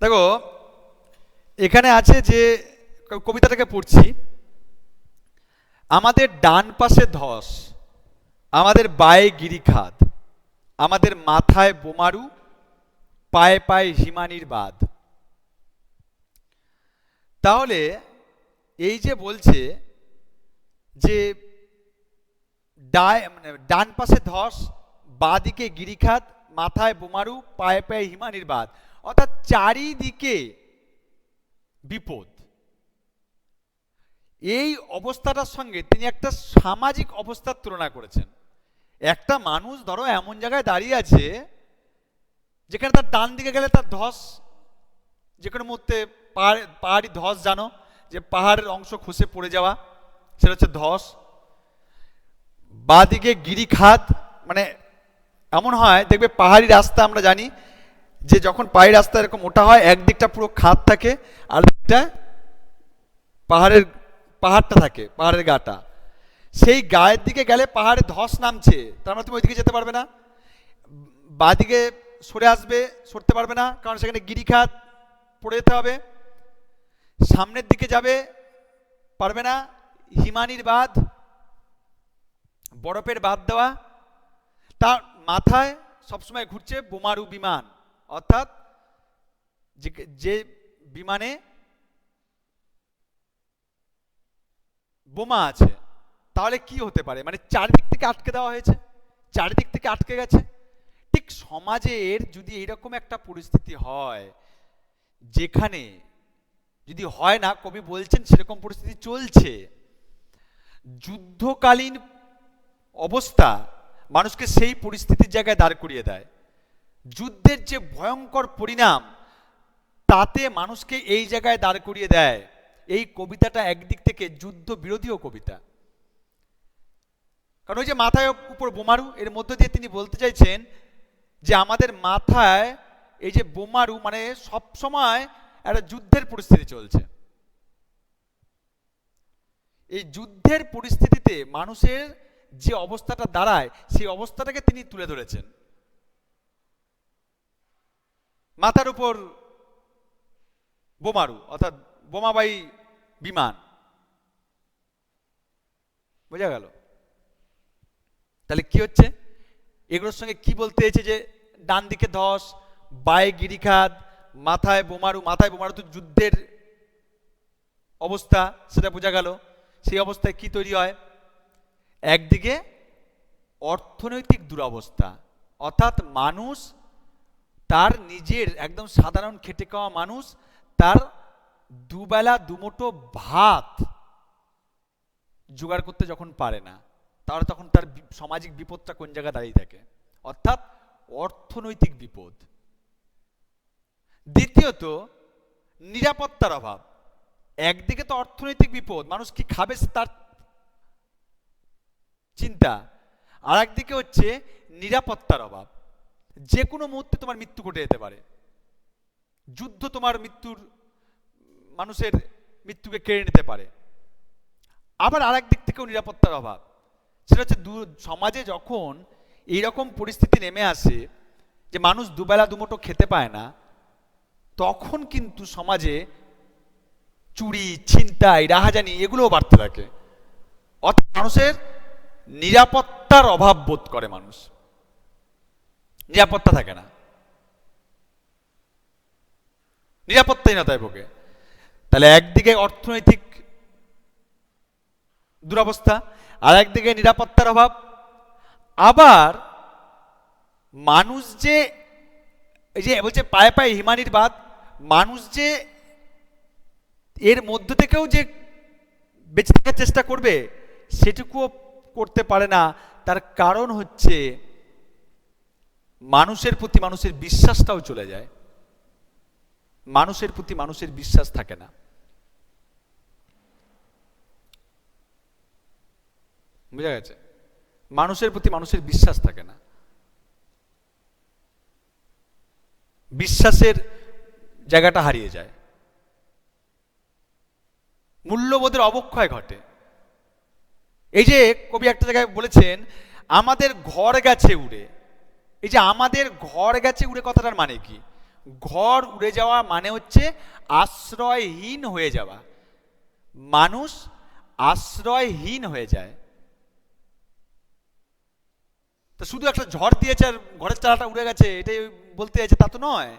দেখো, এখানে আছে যে কবিতাটাকে পড়ছি। আমাদের ডান পাশে ধস, আমাদের বায়ে গিরিখাদ, আমাদের মাথায় বোমারু, পায়ে পায়ে হিমানির বাঁধ। তাহলে এই যে বলছে যে ডান পাশে ধস, বাঁদিকে গিরিখাত, মাথায় বোমারু, পায়ে পায়ে হিমানির বাঁধ, অর্থাৎ চারিদিকে বিপদ। এই অবস্থাটার সঙ্গে তিনি একটা সামাজিক অবস্থার তুলনা করেছেন। একটা মানুষ ধরো এমন জায়গায় দাঁড়িয়ে আছে যেখানে তার ডান দিকে গেলে তার ধস, যে কোনো মুহূর্তে পাহাড়ি ধস, জানো যে পাহাড়ের অংশ খসে পড়ে যাওয়া, সেটা হচ্ছে ধস। বাঁদিকে গিরিখাত, মানে এমন হয় দেখবে পাহাড়ি রাস্তা আমরা জানি যে যখন পাহাড়ি রাস্তা এরকম মোটা হয় একদিকটা পুরো খাদ থাকে আর দিকটা পাহাড়টা থাকে, পাহাড়ের গাটা। সেই গায়ের দিকে গেলে পাহাড়ে ধস নামছে, তার মানে তুমি ওইদিকে যেতে পারবে না। বাঁদিকে সরতে পারবে না, কারণ সেখানে গিরিখাত পড়ে যেতে হবে। সামনের দিকে যাবে, পারবে না। হিমানির বাঁধ, বরফের বাঁধ দেওয়া। তার মাথায় সবসময় ঘুরছে বোমারু বিমান, অর্থাৎ যে বিমানে বোমা আছে। তাহলে কি হতে পারে, মানে চারিদিক থেকে আটকে দেওয়া হয়েছে, চারিদিক থেকে আটকে গেছে। ঠিক সমাজের যদি এইরকম একটা পরিস্থিতি হয়, যেখানে যদি হয় না, কবি বলছেন সেরকম পরিস্থিতি চলছে, যুদ্ধকালীন অবস্থা মানুষকে সেই পরিস্থিতির জায়গায় দাঁড় করিয়ে দেয়। যুদ্ধের যে ভয়ঙ্কর পরিণাম, তাতে মানুষকে এই জায়গায় দাঁড় করিয়ে দেয়। এই কবিতাটা একদিক থেকে যুদ্ধ বিরোধীও কবিতা, কারণ ওই যে মাথায় উপর বোমারু, এর মধ্য দিয়ে তিনি বলতে চাইছেন যে আমাদের মাথায় এই যে বোমারু, মানে সব সময় একটা যুদ্ধের পরিস্থিতি চলছে। এই যুদ্ধের পরিস্থিতিতে মানুষের যে অবস্থাটা দাঁড়ায়, সেই অবস্থাটাকে তিনি তুলে ধরেছেন। মাথার উপর বোমারু, অর্থাৎ বোমাবাহী বিমান, বোঝা গেল? তাহলে কি হচ্ছে, এগুলোর সঙ্গে কি বলতে চেয়েছে যে ডান দিকে ধস, বায়ে গিরিখাদ, মাথায় বোমারু। মাথায় বোমারু তো যুদ্ধের অবস্থা, সেটা বোঝা গেল। সেই অবস্থায় কি তৈরি হয়, একদিকে অর্থনৈতিক দুরবস্থা, অর্থাৎ মানুষ তার নিজের একদম সাধারণ খেটে খাওয়া মানুষ তার দুবেলা দুমুঠো ভাত জোগাড় করতে যখন পারে না, তাহলে তখন তার সামাজিক বিপদটা কোন জায়গায় দাঁড়িয়ে থাকে, অর্থাৎ অর্থনৈতিক বিপদ। দ্বিতীয়ত, নিরাপত্তার অভাব। একদিকে তো অর্থনৈতিক বিপদ, মানুষ কি খাবে তার চিন্তা, আর একদিকে হচ্ছে নিরাপত্তার অভাব। যে কোনো মুহূর্তে তোমার মৃত্যু ঘটে যেতে পারে, যুদ্ধ তোমার মানুষের মৃত্যুকে কেড়ে নিতে পারে। আবার আর এক দিক থেকেও নিরাপত্তার অভাব, সেটা হচ্ছে সমাজে যখন এইরকম পরিস্থিতি নেমে আসে যে মানুষ দুবেলা দুমুঠো খেতে পায় না, তখন কিন্তু সমাজে চুরি, ছিনতাই, রাহাজানি এগুলোও বাড়তে থাকে। অর্থাৎ মানুষের নিরাপত্তার অভাব বোধ করে, মানুষ নিরাপত্তা থাকে না, নিরাপত্তাহীনতায় ভোগে। তাহলে একদিকে অর্থনৈতিক দুরবস্থা, আর একদিকে নিরাপত্তার অভাব। আবার মানুষ যে এই যে বলছে পায়ে পায়ে হিমানির বাঁধ, মানুষ যে এর মধ্য থেকেও যে বেঁচে থাকার চেষ্টা করবে, সেটুকুও করতে পারে না। তার কারণ হচ্ছে মানুষের প্রতি মানুষের বিশ্বাসটাও চলে যায়, মানুষের প্রতি মানুষের বিশ্বাস থাকে না। বুঝা গেছে? মানুষের প্রতি মানুষের বিশ্বাস থাকে না, বিশ্বাসের জায়গাটা হারিয়ে যায়, মূল্যবোধের অবক্ষয় ঘটে। এই যে কবি একটা জায়গায় বলেছেন আমাদের ঘর গেছে উড়ে, এই যে আমাদের ঘর গেছে উড়ে কথাটার মানে কি? ঘর উড়ে যাওয়া মানে হচ্ছে আশ্রয়হীন হয়ে যাওয়া। মানুষ আশ্রয়হীন হয়ে যায়। তো শুধু একটা ঝড় দিয়েছে আর ঘরের চালাটা উড়ে গেছে এটাই বলতে চাইছে তা তো নয়।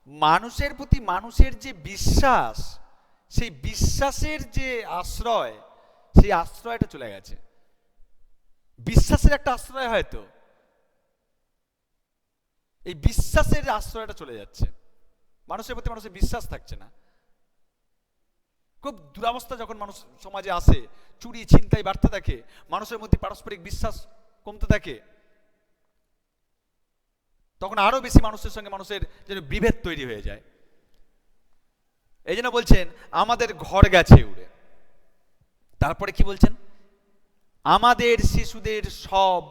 মানুষের প্রতি মানুষের যে বিশ্বাস, সেই বিশ্বাসের যে আশ্রয়, সেই আশ্রয়টা চলে গেছে। বিশ্বাসের একটা আশ্রয় হয়তো, এই বিশ্বাসের আশ্রয়টা চলে যাচ্ছে। মানুষের প্রতি মানুষের বিশ্বাস থাকছে না। খুব দুরবস্থা যখন মানুষ সমাজে আসে, চুরি ছিনতাই বাড়তে থাকে, মানুষের মধ্যে পারস্পরিক বিশ্বাস কমতে থাকে, তখন আরো বেশি মানুষের সঙ্গে মানুষের যেন বিভেদ তৈরি হয়ে যায়। এই জন্য বলছেন আমাদের ঘর গেছে উড়ে। তারপরে কি বলছেন? আমাদের শিশুদের সব,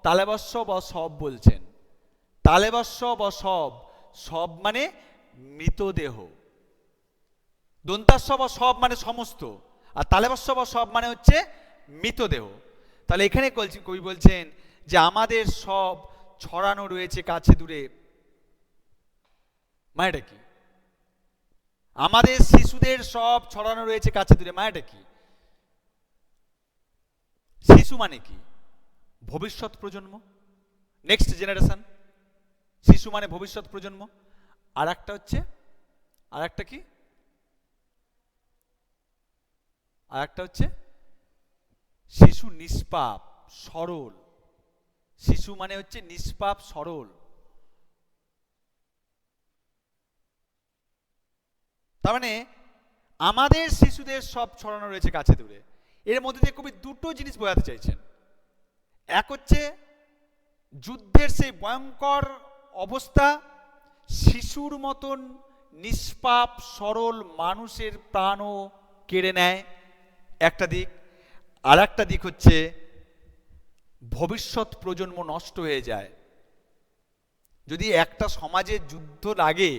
তালেবস্য বা সব বলছেন, তালেবস্য বা সব, সব মানে মৃতদেহ, দন্তাস্য বা সব মানে সমস্ত, আর তালেবস্য বা সব মানে হচ্ছে মৃতদেহ। তাহলে এখানে কবি বলছেন যে আমাদের সব ছড়ানো রয়েছে কাছে দূরে, মানেটা কি? আমাদের শিশুদের সব ছড়ানো রয়েছে কাছে দূরে মানেটা কি? শিশু মানে কি? ভবিষ্যৎ প্রজন্ম, নেক্সট জেনারেশন। শিশু মানে ভবিষ্যৎ প্রজন্ম। আর একটা হচ্ছে, আর একটা কি? আর একটা হচ্ছে শিশু নিষ্পাপ সরল। শিশু মানে হচ্ছে নিষ্পাপ সরল। তার মানে আমাদের শিশুদের সব ছড়ানো রয়েছে কাছে দূরে, এর মধ্যে দিয়ে কবি দুটো জিনিস বোঝাতে চাইছেন। এক হচ্ছে যুদ্ধের সেই ভয়ঙ্কর অবস্থা, শিশুর মতন নিষ্পাপ সরল মানুষের প্রাণও কেড়ে নেয়, একটা দিক। আর একটা দিক হচ্ছে ভবিষ্যৎ প্রজন্ম নষ্ট হয়ে যায়। যদি একটা সমাজে যুদ্ধ লাগে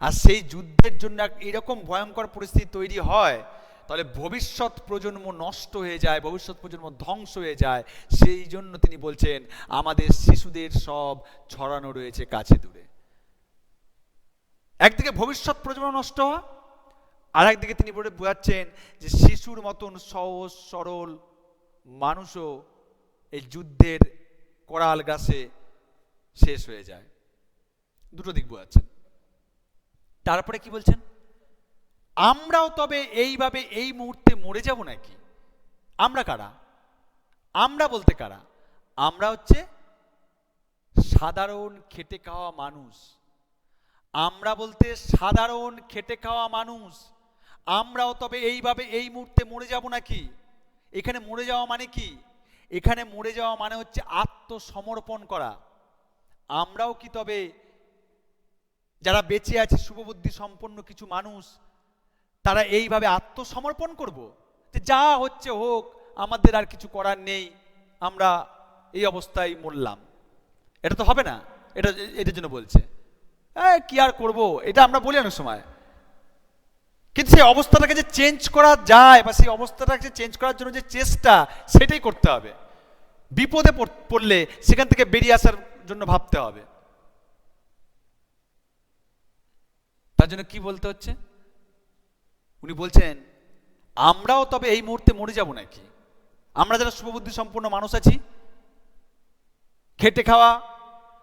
আর সেই যুদ্ধের জন্য এরকম ভয়ঙ্কর পরিস্থিতি তৈরি হয়, তাহলে ভবিষ্যৎ প্রজন্ম নষ্ট হয়ে যায়, ভবিষ্যৎ প্রজন্ম ধ্বংস হয়ে যায়। সেই জন্য তিনি বলছেন আমাদের শিশুদের সব ছড়ানো রয়েছে কাছে দূরে। একদিকে ভবিষ্যৎ প্রজন্ম নষ্ট হওয়া, আর একদিকে তিনি বোঝাচ্ছেন যে শিশুর মতন সহজ সরল মানুষও এই যুদ্ধের করাল গ্রাসে শেষ হয়ে যায়। দুটো দিক বোঝাচ্ছেন। তারপরে কি বলছেন? আমরাও তবে এইভাবে এই মুহূর্তে মরে যাব নাকি? আমরা কারা? আমরা বলতে কারা? আমরা হচ্ছে সাধারণ খেটে খাওয়া মানুষ। আমরা বলতে সাধারণ খেটে খাওয়া মানুষ। আমরাও তবে এইভাবে এই মুহূর্তে মরে যাব নাকি? এখানে মরে যাওয়া মানে কি? এখানে মরে যাওয়া মানে হচ্ছে আত্মসমর্পণ করা। আমরাও কি তবে যারা বেঁচে আছে শুভবুদ্ধি সম্পন্ন কিছু মানুষ, তারা এইভাবে আত্মসমর্পণ করব যে যা হচ্ছে হোক, আমাদের আর কিছু করার নেই, আমরা এই অবস্থায় মরলাম? এটা তো হবে না। এটা এটার জন্য বলছে কি আর করব, এটা আমরা বলি অনেক সময়। কিন্তু সেই অবস্থাটাকে যে চেঞ্জ করা যায়, বা সেই অবস্থাটাকে চেঞ্জ করার জন্য যে চেষ্টা, সেটাই করতে হবে। বিপদে পড়লে সেখান থেকে বেরিয়ে আসার জন্য ভাবতে হবে। তার জন্য কি বলতে হচ্ছে? উনি বলছেন আমরাও তবে এই মুহূর্তে মরে যাব নাকি? আমরা যারা শুভবুদ্ধি সম্পন্ন মানুষ আছি, খেটে খাওয়া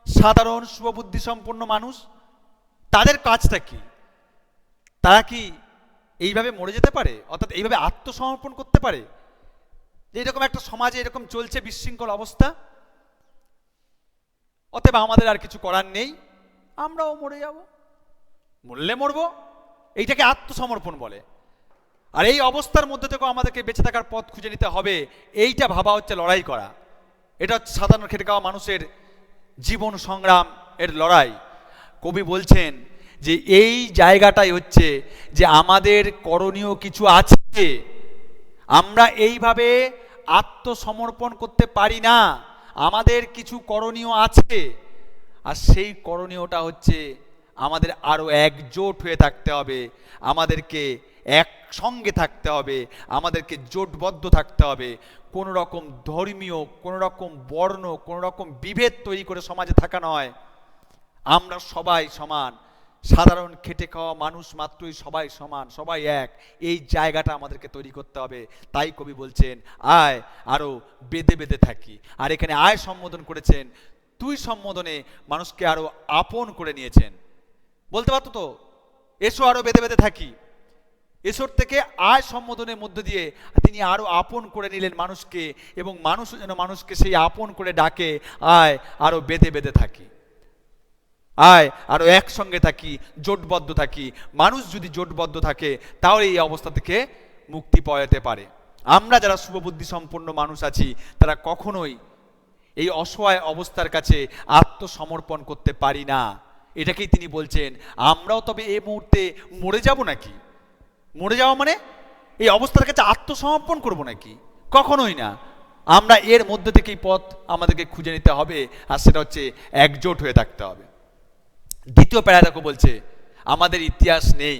সাধারণ শুভবুদ্ধি সম্পন্ন মানুষ, তাদের কাজটা কি? তারা কি এইভাবে মরে যেতে পারে? অর্থাৎ এইভাবে আত্মসমর্পণ করতে পারে? যে এরকম একটা সমাজে এরকম চলছে বিশৃঙ্খল অবস্থা, অতএব আমাদের আর কিছু করার নেই, আমরাও মরে যাব, মরলে মরবো, এইটাকে আত্মসমর্পণ বলে। আর এই অবস্থার মধ্যে থেকেও আমাদেরকে বেঁচে থাকার পথ খুঁজে নিতে হবে, এইটা ভাবা হচ্ছে লড়াই করা। এটা হচ্ছে সাধারণ খেটে খাওয়া মানুষের জীবন সংগ্রাম এর লড়াই। কবি বলছেন যে এই জায়গাটাই হচ্ছে যে আমাদের করণীয় কিছু আছে। আমরা এইভাবে আত্মসমর্পণ করতে পারি না, আমাদের কিছু করণীয় আছে। আর সেই করণীয়টা হচ্ছে আমাদের আরো একজোট হয়ে থাকতে হবে, আমাদেরকে একসঙ্গে থাকতে হবে, আমাদেরকে জোটবদ্ধ থাকতে হবে। কোনো রকম ধর্মীয়, কোনো রকম বর্ণ, কোনো রকম বিভেদ তৈরি করে সমাজে থাকা নয়। আমরা সবাই সমান, সাধারণ খেটে খাওয়া মানুষ মাত্রই সবাই সমান, সবাই এক, এই জায়গাটা আমাদেরকে তৈরি করতে হবে। তাই কবি বলছেন আয় আরো বেঁধে বেঁধে থাকি। আর এখানে আয় সম্বোধন করেছেন, তুই সম্বোধনে মানুষকে আরো আপন করে নিয়েছেন। বলতে পারতো তো এসো আরো বেঁধে বেঁধে থাকি, এসোর থেকে আয় সম্বোধনের মধ্য দিয়ে তিনি আরো আপন করে নিলেন মানুষকে, এবং মানুষ যেন মানুষকে সেই আপন করে ডাকে, আয় আরো বেঁধে বেঁধে থাকি, আয় আরো একসঙ্গে থাকি, জোটবদ্ধ থাকি। মানুষ যদি জোটবদ্ধ থাকে তাহলে এই অবস্থা থেকে মুক্তি পাওয়া যেতে পারে। আমরা যারা শুভবুদ্ধি সম্পন্ন মানুষ আছি তারা কখনোই এই অসহায় অবস্থার কাছে আত্মসমর্পণ করতে পারি না। এটাকেই তিনি বলছেন আমরাও তবে এই মুহূর্তে মরে যাব নাকি? মরে যাওয়া মানে এই অবস্থার কাছে আত্মসমর্পণ করব নাকি? কখনোই না। আমরা এর মধ্যে থেকেই পথ আমাদেরকে খুঁজে নিতে হবে, আর সেটা হচ্ছে একজোট হয়ে থাকতে হবে। দ্বিতীয় প্যারাগ্রাফে বলছে আমাদের ইতিহাস নেই,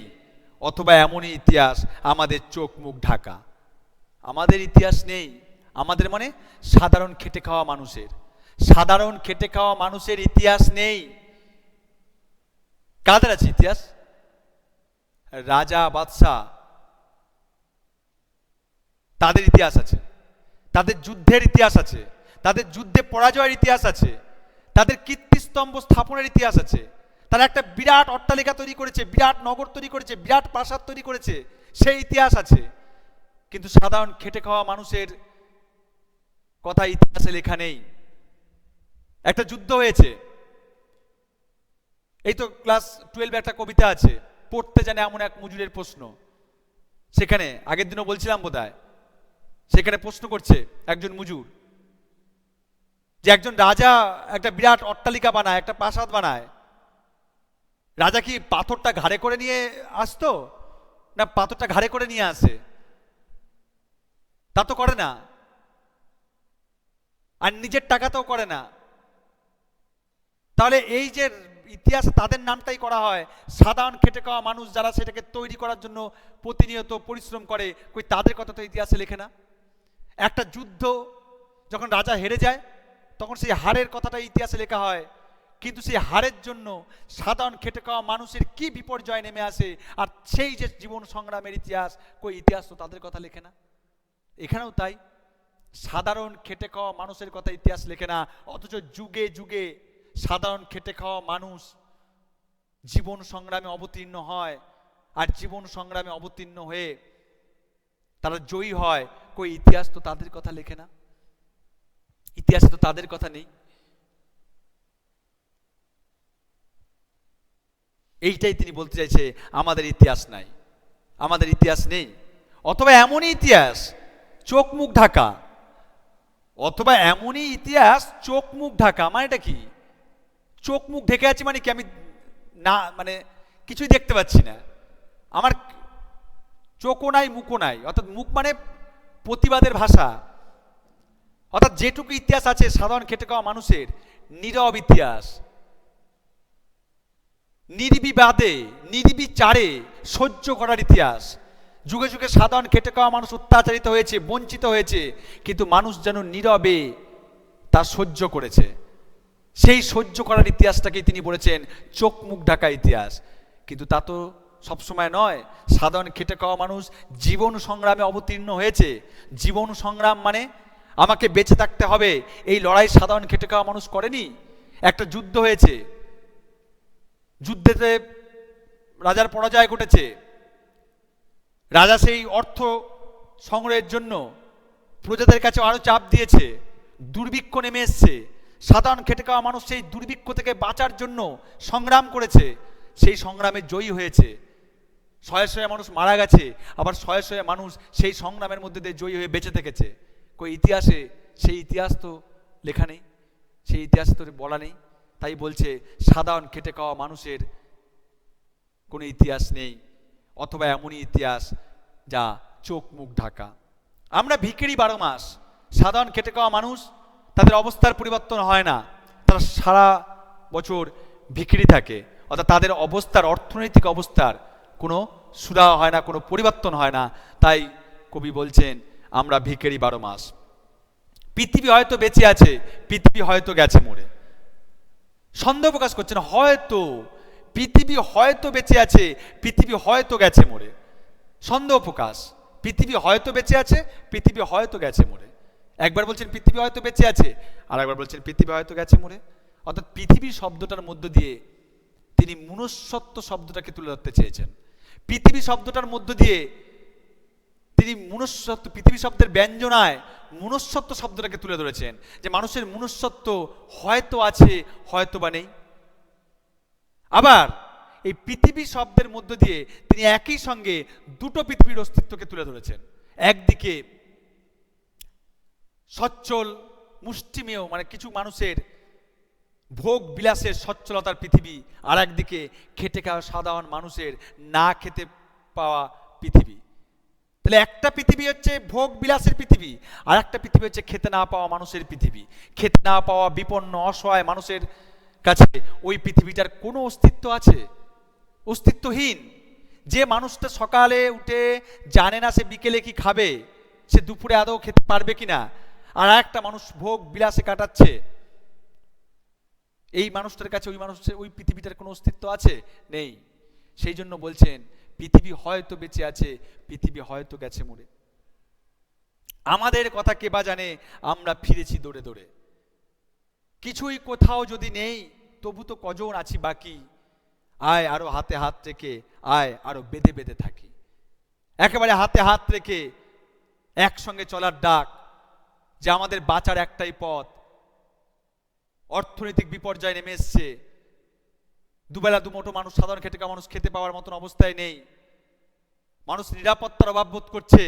অথবা এমনই ইতিহাস আমাদের চোখ মুখ ঢাকা। আমাদের ইতিহাস নেই, আমাদের মানে সাধারণ খেটে খাওয়া মানুষের, সাধারণ খেটে খাওয়া মানুষের ইতিহাস নেই। কাদের আছে ইতিহাস? রাজা বাদশাহ, তাদের ইতিহাস আছে, তাদের যুদ্ধের ইতিহাস আছে, তাদের যুদ্ধে পরাজয়ের ইতিহাস আছে, তাদের কীর্তিস্তম্ভ স্থাপনের ইতিহাস আছে। তারা একটা বিরাট অট্টালিকা তৈরি করেছে, বিরাট নগর তৈরি করেছে, বিরাট প্রাসাদ তৈরি করেছে, সেই ইতিহাস আছে। কিন্তু সাধারণ খেটে খাওয়া মানুষের কথা ইতিহাসে লেখা নেই। একটা যুদ্ধ হয়েছে, এই তো ক্লাস 12 একটা কবিতা আছে, পড়তে জানে এমন এক মজুরের প্রশ্ন। সেখানে আগের দিনও বলছিলাম বোধহয়, সেখানে প্রশ্ন করছে একজন মজুর যে একজন রাজা একটা বিরাট অট্টালিকা বানায়, একটা প্রাসাদ বানায়, রাজা কি পাথরটা ঘাড়ে করে নিয়ে আসতো, না পাথরটা ঘাড়ে করে নিয়ে আসে? তা তো করে না, আর নিজের টাকাতেও করে না। তাহলে এই যে ইতিহাসে তাদের নামটাই করা হয়, সাধারণ খেটে খাওয়া মানুষ যারা সেটাকে তৈরি করার জন্য প্রতিনিয়ত পরিশ্রম করে, কই তাদের কথা তো ইতিহাসে লেখে না। একটা যুদ্ধ যখন রাজা হেরে যায় তখন সেই হারের কথাটা ইতিহাসে লেখা হয়, কিন্তু সেই হারের জন্য সাধারণ খেটে খাওয়া মানুষের কি বিপর্যয় নেমে আসে, আর সেই যে জীবন সংগ্রামের ইতিহাস, কই ইতিহাস তো তাদের কথা লেখে না। এখানেও তাই, সাধারণ খেটে খাওয়া মানুষের কথা ইতিহাস লেখে না, অথচ যুগে যুগে সাধারণ খেটে খাওয়া মানুষ জীবন সংগ্রামে অবতীর্ণ হয়, আর জীবন সংগ্রামে অবতীর্ণ হয়ে তারা জয়ী হয়, কই ইতিহাস তো তাদের কথা লেখে না, ইতিহাসে তো তাদের কথা নেই। এইটাই তিনি বলতে চাইছে, আমাদের ইতিহাস নাই, আমাদের ইতিহাস নেই, অথবা এমনই ইতিহাস চোখ মুখ ঢাকা, অথবা এমনই ইতিহাস চোখ মুখ ঢাকা। মানে এটা কি? চোখ মুখ ঢেকে আছে মানে কি? আমি না মানে কিছুই দেখতে পাচ্ছি না, আমার চোখও নাই মুখও নাই, অর্থাৎ মুখ মানে প্রতিবাদের ভাষা। অর্থাৎ যেটুকু ইতিহাস আছে সাধারণ খেটে খাওয়া মানুষের, নীরব ইতিহাস, নির্বিবাদে নির্বিচারে সহ্য করার ইতিহাস। যুগে যুগে সাধারণ খেটে খাওয়া মানুষ অত্যাচারিত হয়েছে, বঞ্চিত হয়েছে, কিন্তু মানুষ যেন নীরবে তা সহ্য করেছে। সেই সহ্য করার ইতিহাসটাকেই তিনি বলেছেন চোখ মুখ ঢাকা ইতিহাস। কিন্তু তা তো সবসময় নয়। সাধারণ খেটে খাওয়া মানুষ জীবন সংগ্রামে অবতীর্ণ হয়েছে। জীবন সংগ্রাম মানে আমাকে বেঁচে থাকতে হবে, এই লড়াই সাধারণ খেটে খাওয়া মানুষ করেনি। একটা যুদ্ধ হয়েছে, যুদ্ধেতে রাজার পরাজয় ঘটেছে, রাজা সেই অর্থ সংগ্রহের জন্য প্রজাদের কাছে আরো চাপ দিয়েছে, দুর্ভিক্ষ নেমে এসছে। সাধারণ খেটে খাওয়া মানুষ সেই দুর্ভিক্ষ থেকে বাঁচার জন্য সংগ্রাম করেছে, সেই সংগ্রামে জয়ী হয়েছে। শয়ে শয়ে মানুষ মারা গেছে, আবার শয়ে শয়ে মানুষ সেই সংগ্রামের মধ্যে দিয়ে জয়ী হয়ে বেঁচে থেকেছে। কই ইতিহাসে সেই ইতিহাস তো লেখা নেই, সেই ইতিহাস তো বলা নেই। তাই বলছে সাধারণ খেটে খাওয়া মানুষের কোনো ইতিহাস নেই, অথবা এমনই ইতিহাস যা চোখ মুখ ঢাকা। আমরা ভিখারি 12 মাস, সাধারণ খেটে খাওয়া মানুষ তাদের অবস্থার পরিবর্তন হয় না, তারা সারা বছর ভিখারি থাকে, অর্থাৎ তাদের অবস্থার, অর্থনৈতিক অবস্থার কোনো সুরাহা হয় না, কোনো পরিবর্তন হয় না। তাই কবি বলছেন আমরা ভিখারি 12 মাস। পৃথিবী হয়তো বেঁচে আছে, পৃথিবী হয়তো গেছে মরে। সন্দেহ প্রকাশ করছেন, হয়তো পৃথিবী হয়তো বেঁচে আছে, পৃথিবী হয়তো গেছে মরে। সন্দেহ প্রকাশ, পৃথিবী হয়তো বেঁচে আছে, পৃথিবী হয়তো গেছে মরে। একবার বলছেন পৃথিবী হয়তো বেঁচে আছে, আর একবার বলছেন পৃথিবী হয়তো গেছে মরে। অর্থাৎ পৃথিবী শব্দটার মধ্য দিয়ে তিনি মনুষ্যত্ব শব্দটাকে তুলে ধরতে চেয়েছেন। পৃথিবী শব্দটার মধ্য দিয়ে তিনি মনুষ্যত্ব, পৃথিবী শব্দের ব্যঞ্জনায় মনুষ্যত্ব শব্দটাকে তুলে ধরেছেন, যে মানুষের মনুষ্যত্ব হয়তো আছে, হয়তো বা নেই। আবার এই পৃথিবী শব্দের মধ্য দিয়ে তিনি একই সঙ্গে দুটো পৃথিবীর অস্তিত্বকে তুলে ধরেছেন। একদিকে সচ্ছল মুষ্টিমেয়, মানে কিছু মানুষের ভোগ বিলাসের সচ্ছলতার পৃথিবী, আর একদিকে খেটে খাওয়া সাধারণ মানুষের না খেতে পাওয়া পৃথিবী। তাহলে একটা পৃথিবী হচ্ছে ভোগ বিলাসের পৃথিবী, আর একটা পৃথিবী হচ্ছে খেতে না পাওয়া মানুষের পৃথিবী। খেতে না পাওয়া বিপন্ন অসহায় মানুষের কাছে ওই পৃথিবীটার কোনো অস্তিত্ব আছে? অস্তিত্বহীন। যে মানুষটা সকালে উঠে জানে না সে বিকেলে কি খাবে, সে দুপুরে আদৌ খেতে পারবে কিনা, আর একটা মানুষ ভোগ বিলাসে কাটাচ্ছে, এই মানুষটার কাছে ওই মানুষের ওই পৃথিবীটার কোনো অস্তিত্ব আছে? নেই। সেই জন্য বলছেন পৃথিবী হয়তো বেঁচে আছে, পৃথিবী হয়তো গেছে মরে। আমাদের কথা কে বা জানে, আমরা ফিরেছি দৌড়ে দৌড়ে। কিছুই কোথাও যদি নেই, তবু তো কজন আছি বাকি। আয় আরো হাতে হাত রেখে, আয় আরো বেঁধে বেঁধে থাকি। একেবারে হাতে হাত রেখে একসঙ্গে চলার ডাক, যে আমাদের বাঁচার একটাই পথ। অর্থনৈতিক বিপর্যয় নেমে এসছে, দুবেলা দুমুঠো মানুষ, সাধারণ খেটে খাওয়া মানুষ খেতে পাওয়ার মতন অবস্থায় নেই। মানুষ নিরাপত্তার অভাব বোধ করছে।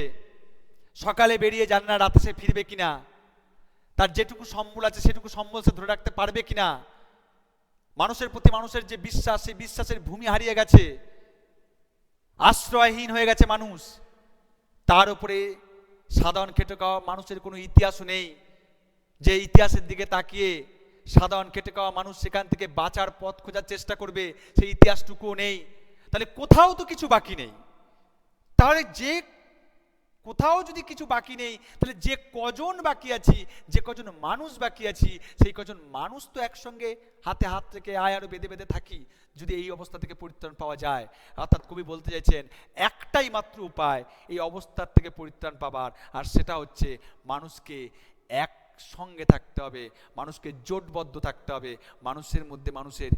সকালে বেরিয়ে জানে না রাতে সে ফিরবে কিনা, তার যেটুকু সম্বল আছে সেটুকু সম্বল সে ধরে রাখতে পারবে কিনা। মানুষের প্রতি মানুষের যে বিশ্বাস, সেই বিশ্বাসের ভূমি হারিয়ে গেছে, আশ্রয়হীন হয়ে গেছে মানুষ। তার উপরে সাধারণ খেটে খাওয়া মানুষের কোনো ইতিহাসও নেই, যে ইতিহাসের দিকে তাকিয়ে সাধারণ খেটে খাওয়া মানুষ সেখান থেকে বাঁচার পথ খোঁজার চেষ্টা করবে, সেই ইতিহাসটুকুও নেই। তাহলে কোথাও তো কিছু বাকি নেই। তাহলে যে কোথাও যদি কিছু বাকি নেই, তাহলে যে কজন বাকি আছি, যে কজন মানুষ বাকি আছি, সেই কজন মানুষ তো একসঙ্গে হাতে হাত রেখে আয় আরো বেঁধে বেঁধে থাকি, যদি এই অবস্থা থেকে পরিত্রাণ পাওয়া যায়। অর্থাৎ কবি বলতে চাইছেন একটাই মাত্র উপায় এই অবস্থার থেকে পরিত্রাণ পাবার, আর সেটা হচ্ছে মানুষকে একসঙ্গে থাকতে হবে, মানুষকে জোটবদ্ধ থাকতে হবে, মানুষের মধ্যে মানুষের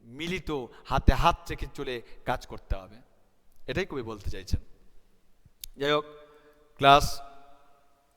মিলিত হাতে হাত রেখে চলে কাজ করতে হবে। এটাই কবি বলতে চাইছেন। যাই হোক, ক্লাস